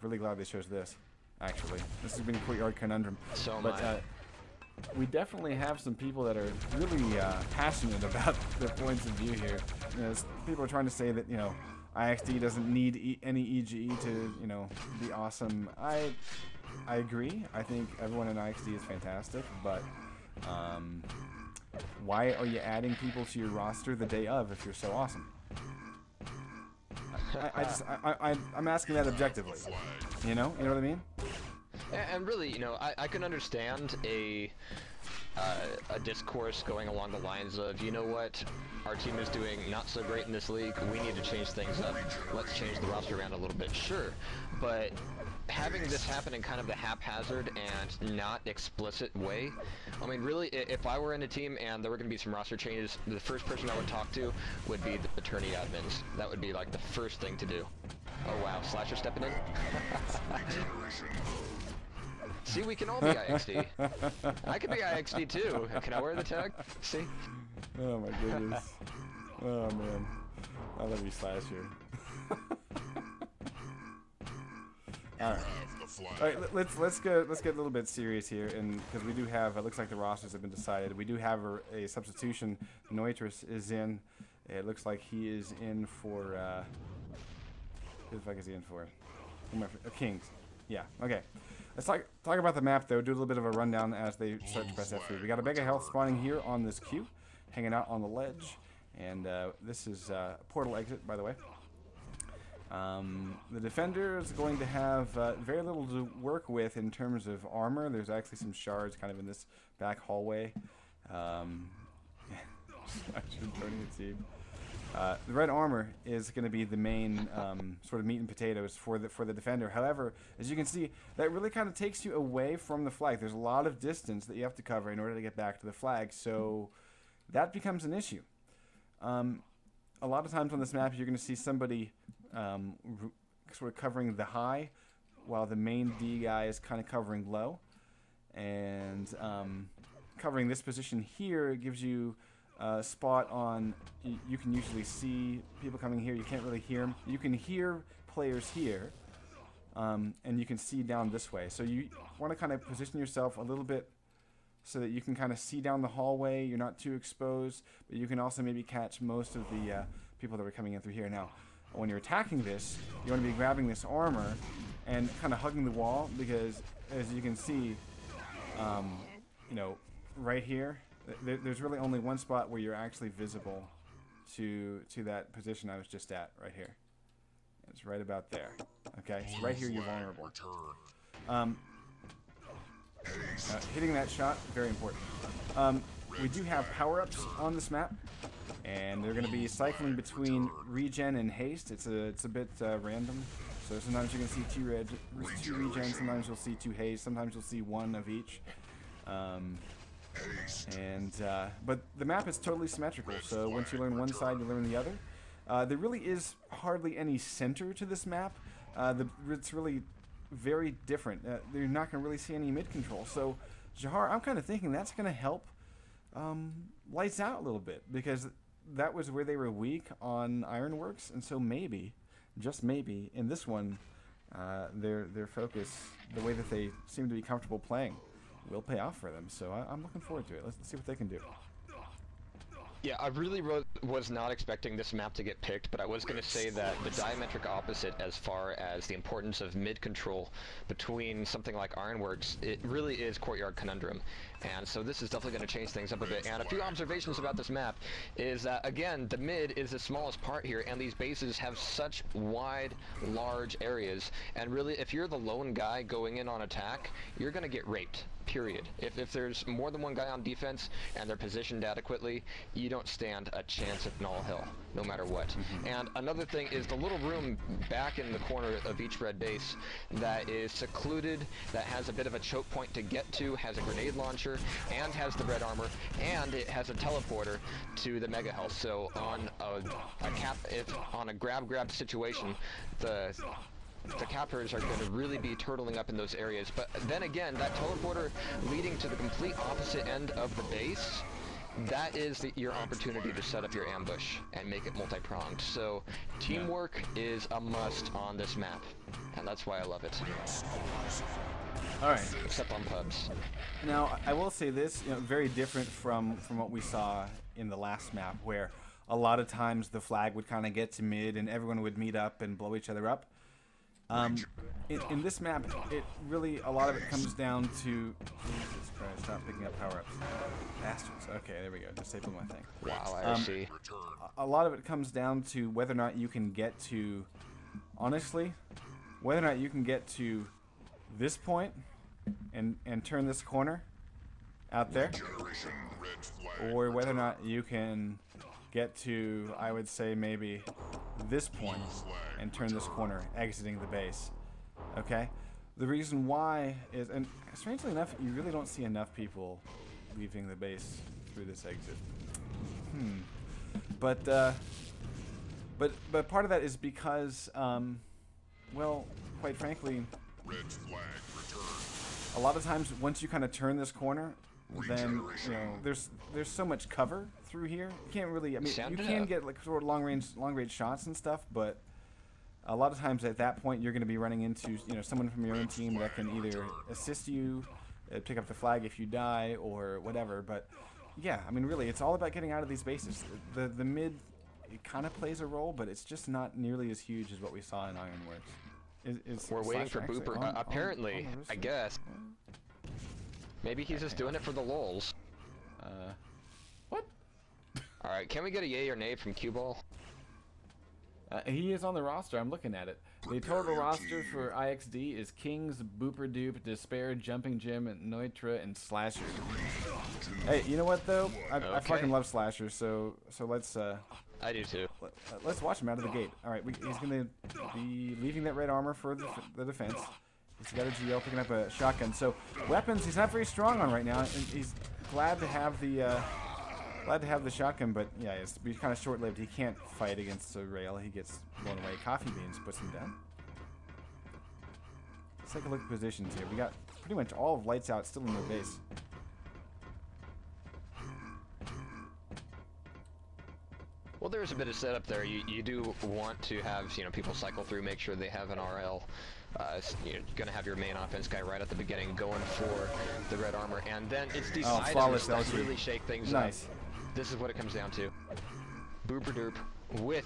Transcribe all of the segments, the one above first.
really glad they chose this. Actually, this has been Courtyard Conundrum. So but we definitely have some people that are really passionate about their points of view here. You know, people are trying to say that, you know, IXD doesn't need any EGE to, you know, be awesome. I agree. I think everyone in IXD is fantastic, but why are you adding people to your roster the day of if you're so awesome? I'm asking that objectively. You know what I mean? And really, you know, I can understand a discourse going along the lines of, you know what, our team is doing not so great in this league, we need to change things up, let's change the roster around a little bit, sure, but having this happen in kind of the haphazard and not explicit way, I mean, really, if I were in a team and there were going to be some roster changes, the first person I would talk to would be the attorney admins. That would be like the first thing to do. Oh wow, Slasher stepping in? See, we can all be IXD. I could be IXD too. Can I wear the tag? See? Oh my goodness. Oh man. I love you, Slasher. Alright, let's get a little bit serious here, and because we do have, it looks like the rosters have been decided. We do have a substitution. Neutris is in. It looks like he is in for who the fuck is he in for? Kings. Yeah, okay. Let's talk about the map, though. Do a little bit of a rundown as they start to press F3. We got a Mega Health spawning here on this queue, hanging out on the ledge. And this is a portal exit, by the way. The Defender is going to have very little to work with in terms of armor. There's actually some shards kind of in this back hallway. I should turn it to the red armor is going to be the main sort of meat and potatoes for the Defender. However, as you can see, that really kind of takes you away from the flag. There's a lot of distance that you have to cover in order to get back to the flag, so that becomes an issue. A lot of times on this map, you're going to see somebody sort of covering the high, while the main D guy is kind of covering low. And covering this position here gives you spot on. You can usually see people coming here. You can't really hear them. You can hear players here, and you can see down this way. So you want to kind of position yourself a little bit so that you can kind of see down the hallway. You're not too exposed, but you can also maybe catch most of the people that are coming in through here. Now, when you're attacking this, you want to be grabbing this armor and kind of hugging the wall, because as you can see, you know, right here, there's really only one spot where you're actually visible to that position I was just at, right here. It's right about there. Okay, so right here you're vulnerable. Hitting that shot, very important. We do have power-ups on this map, and they're going to be cycling between regen and haste. It's a bit random. So sometimes you can see two regen, sometimes you'll see two haste, sometimes you'll see one of each. But the map is totally symmetrical, so once you learn one side, you learn the other. There really is hardly any center to this map. It's really very different. You're not going to really see any mid control. So, Jahar, I'm kind of thinking that's going to help Lights Out a little bit, because that was where they were weak on Ironworks, and so maybe, just maybe, in this one, their focus, the way that they seem to be comfortable playing, will pay off for them. So I'm looking forward to it. Let's see what they can do. Yeah, I really was not expecting this map to get picked, but I was going to say that the diametric opposite as far as the importance of mid control between something like Ironworks, it really is Courtyard Conundrum. And so this is definitely going to change things up a bit. And a few observations about this map is that, again, the mid is the smallest part here, and these bases have such wide, large areas. And really, if you're the lone guy going in on attack, you're going to get raped. Period. If there's more than one guy on defense and they're positioned adequately, you don't stand a chance at all hell, no matter what. And another thing is the little room back in the corner of each red base that is secluded, that has a bit of a choke point to get to, has a grenade launcher, and has the red armor, and it has a teleporter to the Mega Health. So on on a grab situation, the cappers are going to really be turtling up in those areas. But then again, that teleporter leading to the complete opposite end of the base that is your opportunity to set up your ambush and make it multi-pronged. So teamwork is a must on this map, and that's why I love it. All right. Except on pubs. Now, I will say this, very different from what we saw in the last map, where a lot of times the flag would kind of get to mid and everyone would meet up and blow each other up. In this map, it really, a lot of it comes down to... Jesus Christ, stop picking up power-ups. Bastards. Okay, there we go. Disabled my thing. Wow, I see. A lot of it comes down to whether or not you can get to... Honestly, whether or not you can get to this point and turn this corner out there, or whether or not you can get to, I would say, maybe this point and turn this corner, exiting the base. Okay? The reason why is, and strangely enough, you really don't see enough people leaving the base through this exit. But part of that is because, well, quite frankly, a lot of times once you kind of turn this corner, then there's so much cover through here. You can't really, I mean, you can get like sort of long range shots and stuff, but a lot of times at that point you're going to be running into someone from your own team that can either assist you, pick up the flag if you die or whatever. But yeah, I mean, really, it's all about getting out of these bases. The mid, it kind of plays a role, but it's just not nearly as huge as what we saw in Ironworks. We're waiting for Booper. Apparently, I guess. Maybe he's just doing it for the lulz. What? Alright, can we get a yay or nay from Q-Ball? He is on the roster. I'm looking at it. The total roster for IXD is Kings, Booper Dupe, Despair, Jumping Jim, Neutra, and Slasher. Hey, you know what though? I fucking love Slasher. So let's. I do too. Let's watch him out of the gate. All right, he's gonna be leaving that red armor for the defense. He's got a GL picking up a shotgun. So weapons, he's not very strong on right now. And he's glad to have the shotgun, but yeah, it's kind of short-lived. He can't fight against a rail. He gets blown away. Coffee Beans puts him down. Let's take a look at positions here. We got pretty much all of Lights Out still in their base. Well, there's a bit of setup there. You do want to have people cycle through, make sure they have an RL. You're going to have your main offense guy right at the beginning going for the red armor, and then it's these items that really shake things up. This is what it comes down to. Booper Doop with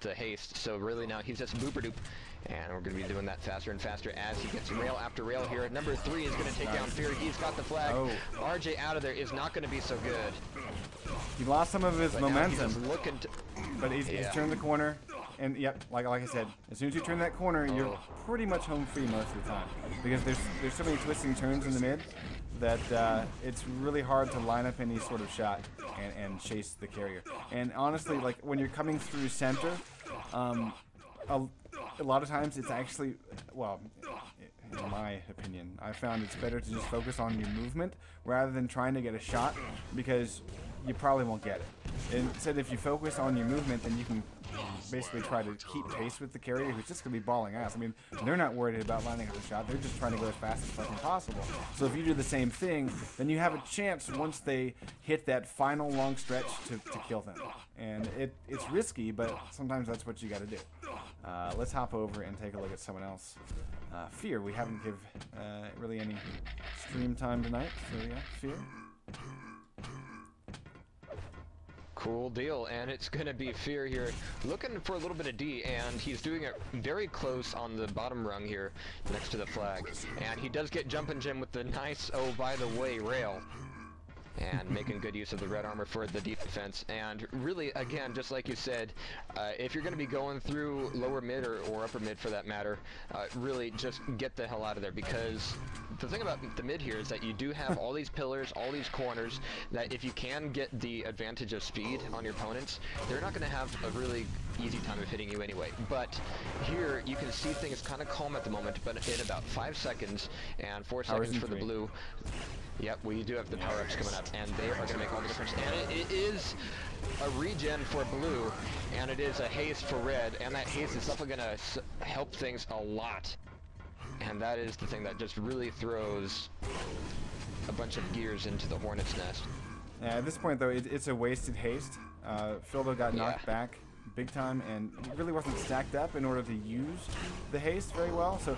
the haste, so really now he's just Booper Doop, and we're going to be doing that faster and faster as he gets rail after rail here. Number 3 is going to take down Fear. He's got the flag. RJ out of there is not going to be so good. He lost some of his momentum, but he's turned the corner. And yep, like I said, as soon as you turn that corner, you're pretty much home free most of the time, because there's so many twists and turns in the mid that it's really hard to line up any sort of shot and chase the carrier. And honestly, like when you're coming through center, a lot of times it's actually, well, in my opinion, I found it's better to just focus on your movement rather than trying to get a shot, because you probably won't get it. Instead, if you focus on your movement, then you can basically try to keep pace with the carrier, who's just going to be balling ass. I mean, they're not worried about lining up a shot. They're just trying to go as fast as fucking possible. So if you do the same thing, then you have a chance once they hit that final long stretch to kill them. And it's risky, but sometimes that's what you got to do. Let's hop over and take a look at someone else. Fear, we haven't give really any stream time tonight, so yeah, Fear. Cool deal, and it's gonna be Fear here, looking for a little bit of D, and he's doing it very close on the bottom rung here, next to the flag. And he does get Jumpin' Jim with the nice, oh by the way, rail. And making good use of the red armor for the deep defense. And really, again, just like you said, if you're going to be going through lower mid or upper mid for that matter, really just get the hell out of there, because the thing about the mid here is that you do have all these pillars, all these corners, that if you can get the advantage of speed on your opponents, they're not going to have a really easy time of hitting you anyway. But here, you can see things kind of calm at the moment, but in about 5 seconds and 4 seconds for the blue. Yep, we do have the power-ups coming up, and they are going to make all the difference. And it is a regen for blue, and it is a haste for red, and that haste is definitely going to help things a lot. And that is the thing that just really throws a bunch of gears into the hornet's nest. At this point, though, it's a wasted haste. Fildo got knocked Yeah. back big time, and he really wasn't stacked up in order to use the haste very well. So